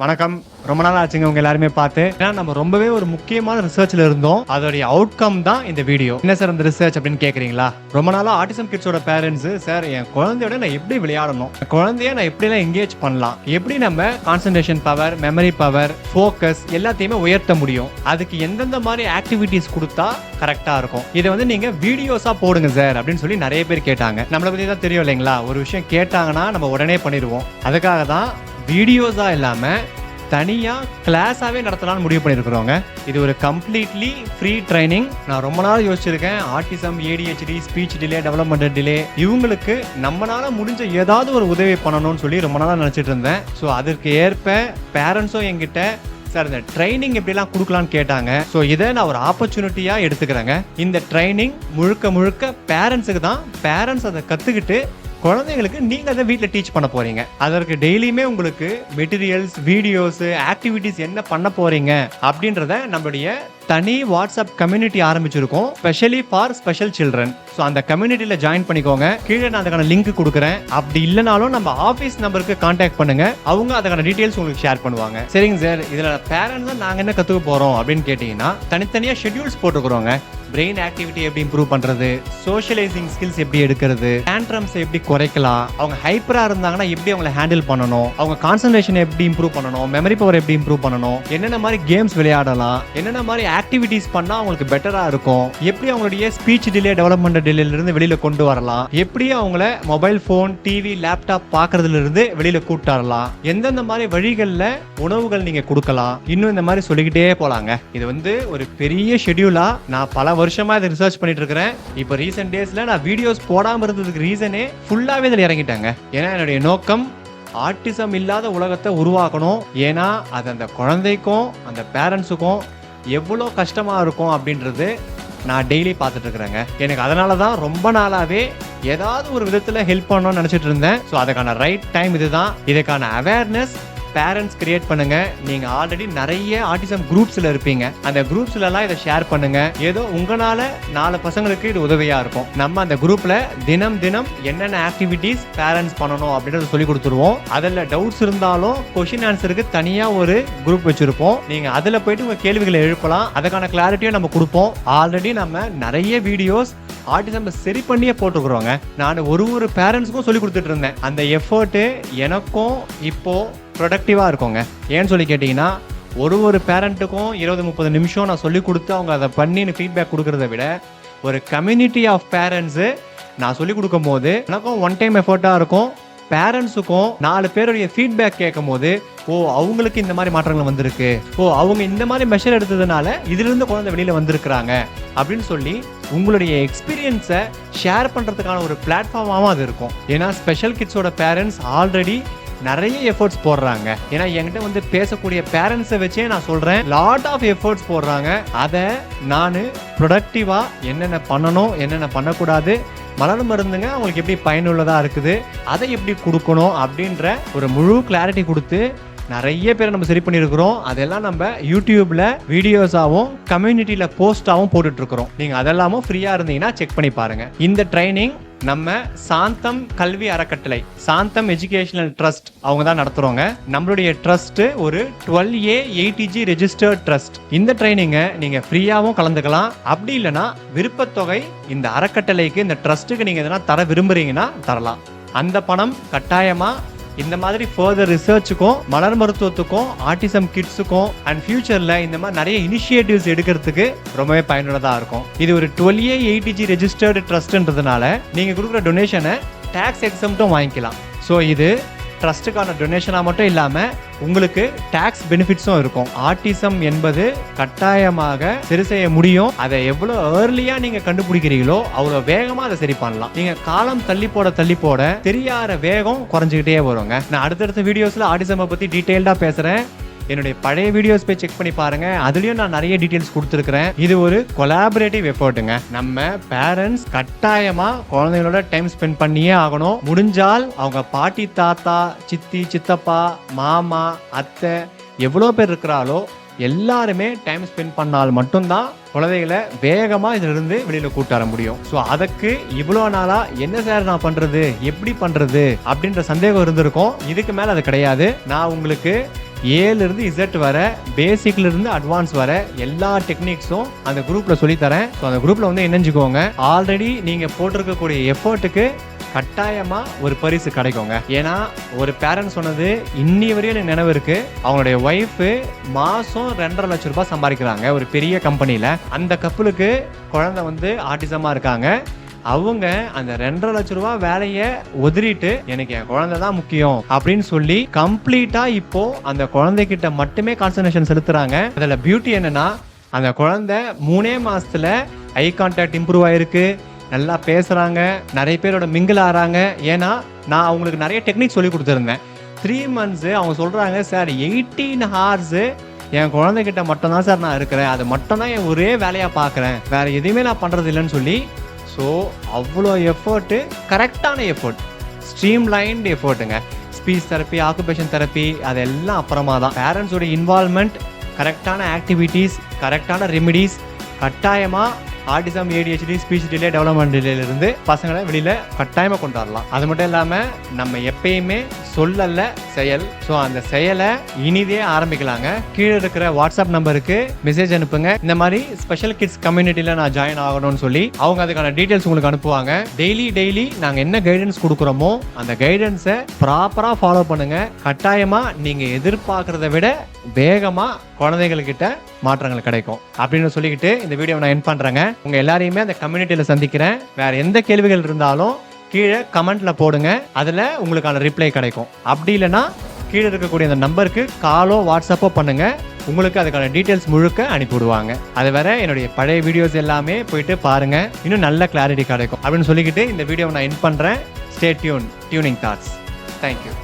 வணக்கம். ரொம்ப நாள் ஆச்சுங்க உங்க எல்லாருமே பார்த்து. ஏன்னா நம்ம ரொம்பவே ஒரு முக்கியமான ரிசர்ச்ல இருந்தோம். அதோடைய அவுட்கம் தான் இந்த வீடியோ. என்ன சார் அந்த ரிசர்ச் அப்படின்னு கேக்குறீங்களா? ரொம்ப நாளா ஆட்டிசம் கிட்ஸோட பேரண்ட்ஸ், சார் என் குழந்தையோட நான் எப்படி விளையாடணும், குழந்தைய நான் எப்படி எல்லாம் என்கேஜ் பண்ணலாம், எப்படி நம்ம concentration power, memory power, focus எல்லாத்தையுமே உயர்த்த முடியும், அதுக்கு எந்தெந்த மாதிரி ஆக்டிவிட்டிஸ் கொடுத்தா கரெக்டா இருக்கும், இதை வந்து நீங்க வீடியோஸா போடுங்க சார் அப்படின்னு சொல்லி நிறைய பேர் கேட்டாங்க. நம்மளை பத்தி தான் தெரியும் இல்லைங்களா? ஒரு விஷயம் கேட்டாங்கன்னா நம்ம உடனே பண்ணிடுவோம். அதுக்காக தான் வீடியோஸா இல்லாம தனியா கிளாஸாவே நடத்தலாம்னு முடிவு பண்ணிருக்கிறோங்க. இது ஒரு கம்ப்ளீட்லி ஃப்ரீ ட்ரைனிங். நான் ரொம்ப நாள் யோசிச்சிருக்கேன். Autism, ADHD, speech delay, development delay, இவங்களுக்கு நம்மளால முடிஞ்ச ஏதாவது ஒரு உதவி பண்ணணும்னு சொல்லி ரொம்ப நாளாக நினச்சிட்டு இருந்தேன். ஸோ அதற்கு ஏற்ப பேரண்ட்ஸும் என்கிட்ட சார் இந்த ட்ரைனிங் எப்படிலாம் கொடுக்கலான்னு கேட்டாங்க. ஸோ இதை நான் ஒரு ஆப்பர்ச்சுனிட்டியாக எடுத்துக்கிறேங்க. இந்த ட்ரைனிங் முழுக்க முழுக்க பேரண்ட்ஸுக்கு தான். பேரண்ட்ஸ் அதை கற்றுக்கிட்டு குழந்தைங்களுக்கு நீங்க அதை வீட்டில் டீச் பண்ண போறீங்க. அதற்கு டெய்லியுமே உங்களுக்கு மெட்டீரியல்ஸ், வீடியோஸ், ஆக்டிவிட்டிஸ் என்ன பண்ண போறீங்க அப்படின்றத நம்மளுடைய தனி வாட்ஸ்அப் கம்யூனிட்டி ஆரம்பிச்சிருக்கோம், specially for special children. So அந்த கம்யூனிட்டியில் ஜாயின் பண்ணிக்கோங்க. கீழே நான் அதுக்கான லிங்க் கொடுக்குறேன். அப்படி இல்லைனாலும் நம்ம ஆஃபீஸ் நம்பருக்கு கான்டாக்ட் பண்ணுங்க, அவங்க அதுக்கான டீட்டெயில்ஸ் உங்களுக்கு ஷேர் பண்ணுவாங்க. சரிங்க சார், இதில் பேரண்ட்ஸ் தான் நாங்கள் என்ன கற்றுக்க போகிறோம் அப்படின்னு கேட்டிங்கன்னா, தனித்தனியாக ஷெட்யூல்ஸ் போட்டுக்கிறோங்க. பிரெயின் ஆக்டிவிட்டி எப்படி இம்ப்ரூவ் பண்றது, சோஷியலைசிங் ஸ்கில்ஸ் எப்படி எடுக்கிறது, டேண்ட்ரம்ஸ் எப்படி குறைக்கலாம், அவங்க ஹைப்பரா இருந்தாங்கன்னா எப்படி அவங்களை ஹேண்டில் பண்ணணும், அவங்க கான்சன்ட்ரேஷன் எப்படி இம்ப்ரூவ் பண்ணணும், மெமரி பவர் எப்படி இம்ப்ரூவ் பண்ணணும், என்னென்ன மாதிரி கேம்ஸ் விளையாடலாம், என்னென்ன மாதிரி ஆக்டிவிட்டிஸ் பண்ணா அவங்களுக்கு பெட்டரா இருக்கும், எப்படி அவங்களுடைய ஸ்பீச் டிலே, டெவலப்மெண்ட் டிலேல இருந்து வெளியில கொண்டு வரலாம், எப்படி அவங்கள மொபைல் போன், டிவி, லேப்டாப் பாக்குறதுல இருந்து வெளியில கூட்டு வரலாம், எந்தெந்த மாதிரி வழிகள்ல உணவுகள் நீங்க கொடுக்கலாம், இன்னும் இந்த மாதிரி சொல்லிக்கிட்டே போலாங்க. இது வந்து ஒரு பெரிய ஷெட்யூலா நான் பல வருஷமா இதை ரிசர்ச் பண்ணிட்டு இருக்கிறேன். இப்போ ரீசெண்ட் டேஸ்ல நான் வீடியோஸ் போடாம இருந்ததுக்கு ரீசனே ஃபுல்லாவே இதில் இறங்கிட்டாங்க. ஏன்னா என்னுடைய நோக்கம் ஆட்டிசம் இல்லாத உலகத்தை உருவாக்கணும். ஏன்னா அது அந்த குழந்தைக்கும் அந்த பேரண்ட்ஸுக்கும் எவ்வளோ கஷ்டமா இருக்கும் அப்படின்றது நான் டெய்லி பார்த்துட்டு இருக்கிறேங்க. எனக்கு அதனால தான் ரொம்ப நாளாவே ஏதாவது ஒரு விதத்தில் ஹெல்ப் பண்ணணும்னு நினச்சிட்டு இருந்தேன். ஸோ அதுக்கான ரைட் டைம் இதுதான். இதுக்கான அவேர்னஸ் பேரண்ட்ஸ் கிரியேட் பண்ணுங்க. நீங்க ஆல்ரெடி நிறைய ஆட்டிசம் குரூப்ஸ்ல இருப்பீங்க. அந்த குரூப்ஸ்ல எல்லாம் இதை ஷேர் பண்ணுங்க. ஏதோ உங்களால 4 பசங்களுக்கு இது உதவியா இருக்கும். நம்ம அந்த குரூப்ல தினம் தினம் என்னென்ன ஆக்டிவிட்டிஸ் பேரண்ட்ஸ் பண்ணணும் அப்படின்றத சொல்லி கொடுத்துருவோம். அதில் டவுட்ஸ் இருந்தாலும் கொஸ்டின் ஆன்சருக்கு தனியா ஒரு குரூப் வச்சிருப்போம். நீங்க அதுல போயிட்டு உங்க கேள்விகளை எழுப்பலாம். அதுக்கான கிளாரிட்டியும் நம்ம கொடுப்போம். ஆல்ரெடி நம்ம நிறைய வீடியோஸ் ஆட்டிசம் சரி பண்ணியே போட்டுக்கிறோங்க. நான் ஒரு பேரண்ட்ஸுக்கும் சொல்லி கொடுத்துட்டு இருந்தேன். அந்த எஃபர்ட் எனக்கும் இப்போ ப்ரொடக்டிவாக இருக்குங்க. ஏன்னு சொல்லி கேட்டிங்கன்னா, ஒரு பேரண்ட்டுக்கும் 20-30 நிமிஷம் நான் சொல்லி கொடுத்து அவங்க அதை பண்ணின்னு ஃபீட்பேக் கொடுக்குறத விட ஒரு கம்யூனிட்டி ஆஃப் பேரண்ட்ஸு நான் சொல்லி கொடுக்கும் போது எனக்கும் ஒன் டைம் எஃபர்ட்டாக இருக்கும். பேரண்ட்ஸுக்கும் 4 பேருடைய ஃபீட்பேக் கேட்கும் போது, ஓ அவங்களுக்கு இந்த மாதிரி மாற்றங்கள் வந்திருக்கு, ஓ அவங்க இந்த மாதிரி மெஷர் எடுத்ததுனால இதிலிருந்து குழந்தை வெளியில் வந்திருக்கிறாங்க அப்படின்னு சொல்லி உங்களுடைய எக்ஸ்பீரியன்ஸை ஷேர் பண்ணுறதுக்கான ஒரு பிளாட்ஃபார்மாகவும் அது இருக்கும். ஏன்னா ஸ்பெஷல் கிட்ஸோட பேரண்ட்ஸ் ஆல்ரெடி நிறைய எஃபர்ட்ஸ் போடுறாங்க. ஏன்னா என்கிட்ட வந்து பேசக்கூடிய பேரண்ட்ஸை வச்சே நான் சொல்றேன், லாட் ஆஃப் எஃபர்ட்ஸ் போடுறாங்க. அதை நான் ப்ரொடக்டிவா என்னென்ன பண்ணணும், என்னென்ன பண்ணக்கூடாது, மலர் மருந்துங்க அவங்களுக்கு எப்படி பயனுள்ளதா இருக்குது, அதை எப்படி கொடுக்கணும் அப்படின்ற ஒரு முழு கிளாரிட்டி கொடுத்து நிறைய பேரை நம்ம சரி பண்ணியிருக்கிறோம். அதெல்லாம் நம்ம யூடியூப்ல வீடியோஸாகவும் கம்யூனிட்டியில போஸ்டாகவும் போட்டுட்டு இருக்கிறோம். நீங்க அதெல்லாமும் ஃப்ரீயா இருந்தீங்கன்னா செக் பண்ணி பாருங்க. இந்த ட்ரைனிங் நம்ம சாந்தம் கல்வி அறக்கட்டளை, சாந்தம் எஜுகேஷனல் ட்ரஸ்ட் அவங்க தான் நடத்துறோங்க. நம்மளுடைய ட்ரஸ்ட் ஒரு 12A ATG ரெஜிஸ்டர்ட் ட்ரஸ்ட். இந்த ட்ரைனிங்கை நீங்க ஃப்ரீயாகவும் கலந்துக்கலாம். அப்படி இல்லைன்னா விருப்பத்தொகை இந்த அறக்கட்டளைக்கு, இந்த ட்ரஸ்ட்டுக்கு நீங்க எதனா தர விரும்புறீங்கன்னா தரலாம். அந்த பணம் கட்டாயமா இந்த மாதிரி ஃபர்தர் ரிசர்ச்சுக்கும், மலர் மருத்துவத்துக்கும், ஆட்டிசம் கிட்ஸுக்கும் அண்ட் ஃபியூச்சர்ல இந்த மாதிரி நிறைய இனிஷியேட்டிவ்ஸ் எடுக்கிறதுக்கு ரொம்பவே பயனுள்ளதாக இருக்கும். இது ஒரு 12A ATG ரெஜிஸ்டர்டு ட்ரஸ்ட்ன்றதுனால நீங்க கொடுக்குற டொனேஷனை டாக்ஸ் எக்ஸம்ட்டும் வாங்கிக்கலாம். ஸோ இது ட்ரஸ்ட்டுக்கான டொனேஷனாக மட்டும் இல்லாமல் உங்களுக்கு டாக்ஸ் பெனிஃபிட்ஸும் இருக்கும். ஆட்டிசம் என்பது கட்டாயமாக சரி செய்ய முடியும். அதை எவ்வளோ ஏர்லியாக நீங்கள் கண்டுபிடிக்கிறீங்களோ அவ்வளோ வேகமாக அதை சரி பண்ணலாம். நீங்கள் காலம் தள்ளி போட தெரியாத வேகம் குறைஞ்சிக்கிட்டே வருங்க. நான் அடுத்தடுத்த வீடியோஸில் ஆட்டிசமை பற்றி டீட்டெயில்டாக பேசுகிறேன். என்னுடைய பழைய வீடியோஸ் போய் செக் பண்ணி பாருங்க. அதுலயும் நான் நிறைய டீடைல்ஸ் கொடுத்துருக்கிறேன். இது ஒரு கொலாபரேட்டிவ் எஃபர்ட்டுங்க. நம்ம பேரண்ட்ஸ் கட்டாயமா குழந்தைகளோட டைம் ஸ்பெண்ட் பண்ணியே ஆகணும். முடிஞ்சால் அவங்க பாட்டி, தாத்தா, சித்தி, சித்தப்பா, மாமா, அத்தை எவ்வளோ பேர் இருக்கிறாலோ எல்லாருமே டைம் ஸ்பெண்ட் பண்ணால் மட்டும்தான் குழந்தைகளை வேகமா இதிலிருந்து வெளியில கூட்டு வர முடியும். ஸோ அதுக்கு இவ்வளோ நாளா என்ன சார் நான் பண்றது, எப்படி பண்றது அப்படின்ற சந்தேகம் இருந்திருக்கும். இதுக்கு மேல அது கிடையாது. நான் உங்களுக்கு ஏல இருந்து இசட் வர, பேசிக்ல இருந்து அட்வான்ஸ் வர எல்லா டெக்னிக்ஸும் அந்த குரூப்ல சொல்லி தரேன். ஸோ அந்த குரூப்ல வந்து இணைஞ்சுக்கோங்க. ஆல்ரெடி நீங்க போட்டிருக்கக்கூடிய எஃபர்ட்டுக்கு கட்டாயமா ஒரு பரிசு கிடைக்குங்க. ஏன்னா ஒரு பேரண்ட் சொன்னது இன்னி வரையும் எனக்கு நினைவு இருக்கு. அவங்களுடைய ஒய்ஃப் மாசம் 2.5 லட்சம் ரூபாய் சம்பாதிக்கிறாங்க ஒரு பெரிய கம்பெனில. அந்த கப்பலுக்கு குழந்தை வந்து ஆட்டிசமா இருக்காங்க. அவங்க அந்த 2.5 லட்சம் ரூபாய் வேலையை ஒதுறிட்டு எனக்கு என் குழந்தை தான் முக்கியம் அப்படின்னு சொல்லி கம்ப்ளீட்டா இப்போ அந்த குழந்தைகிட்ட மட்டுமே கான்சன்ட்ரேஷன் செலுத்துறாங்க. அதுல பியூட்டி என்னன்னா, அந்த குழந்தை 3 மாசத்துல ஐ கான்டாக்ட் இம்ப்ரூவ் ஆயிருக்கு, நல்லா பேசுறாங்க, நிறைய பேரோட மிங்கிள் ஆறாங்க. ஏன்னா நான் அவங்களுக்கு நிறைய டெக்னிக் சொல்லி கொடுத்துருந்தேன். 3 months அவங்க சொல்றாங்க, சார் 18 hours என் குழந்தைகிட்ட மட்டும் தான் சார் நான் இருக்கிறேன், அது மட்டும் தான் என் ஒரே வேலையா பார்க்குறேன், வேற எதுவுமே நான் பண்றது இல்லைன்னு சொல்லி. ஸோ அவ்வளோ எஃபர்ட்டு, கரெக்டான எஃபர்ட், ஸ்ட்ரீம்லைன்டு எஃபர்ட்டுங்க. ஸ்பீச் தெரப்பி, ஆக்குபேஷன் தெரப்பி அதெல்லாம் அப்புறமா தான். பேரண்ட்ஸோட இன்வால்மெண்ட், கரெக்டான ஆக்டிவிட்டீஸ், கரெக்டான ரெமிடிஸ், கட்டாயமாக autism, ADHD, speech delay, development டிலேலேருந்து பசங்களை வெளியில் கட்டாயமாக கொண்டு வரலாம். அது மட்டும் இல்லாமல் நம்ம எப்பயுமே சொல்லல செயல். ஸோ அந்த செயலை இனிதே ஆரம்பிக்கலாங்க. கீழே இருக்கிற வாட்ஸ்அப் நம்பருக்கு மெசேஜ் அனுப்புங்க. இந்த மாதிரி ஸ்பெஷல் கிட்ஸ் கம்யூனிட்டியில் நான் ஜாயின் ஆகணும்னு சொல்லி அவங்க அதுக்கான டீட்டெயில்ஸ் உங்களுக்கு அனுப்புவாங்க. டெய்லி நாங்கள் என்ன கைடன்ஸ் கொடுக்குறோமோ அந்த கைடன்ஸை ப்ராப்பராக ஃபாலோ பண்ணுங்க. கட்டாயமாக நீங்கள் எதிர்பார்க்குறத விட வேகமாக குழந்தைகள்கிட்ட மாற்றங்கள் கிடைக்கும் அப்படின்னு சொல்லிக்கிட்டு இந்த வீடியோ நான் என் பண்ணுறேங்க. உங்கள் எல்லாரையுமே அந்த கம்யூனிட்டியில் சந்திக்கிறேன். வேறு எந்த கேள்விகள் இருந்தாலும் கீழே கமெண்ட்ல போடுங்க, அதில் உங்களுக்கான ரிப்ளை கிடைக்கும். அப்படி இல்லைன்னா கீழே இருக்கக்கூடிய அந்த நம்பருக்கு காலோ வாட்ஸ்அப்போ பண்ணுங்க, உங்களுக்கு அதுக்கான டீட்டெயில்ஸ் முழுக்க அனுப்பிவிடுவாங்க. அது வேற என்னுடைய பழைய வீடியோஸ் எல்லாமே போயிட்டு பாருங்க, இன்னும் நல்ல கிளாரிட்டி கிடைக்கும் அப்படின்னு சொல்லிக்கிட்டு இந்த வீடியோவை நான் என் பண்ணுறேன். Stay tuning thoughts. தேங்க்யூ.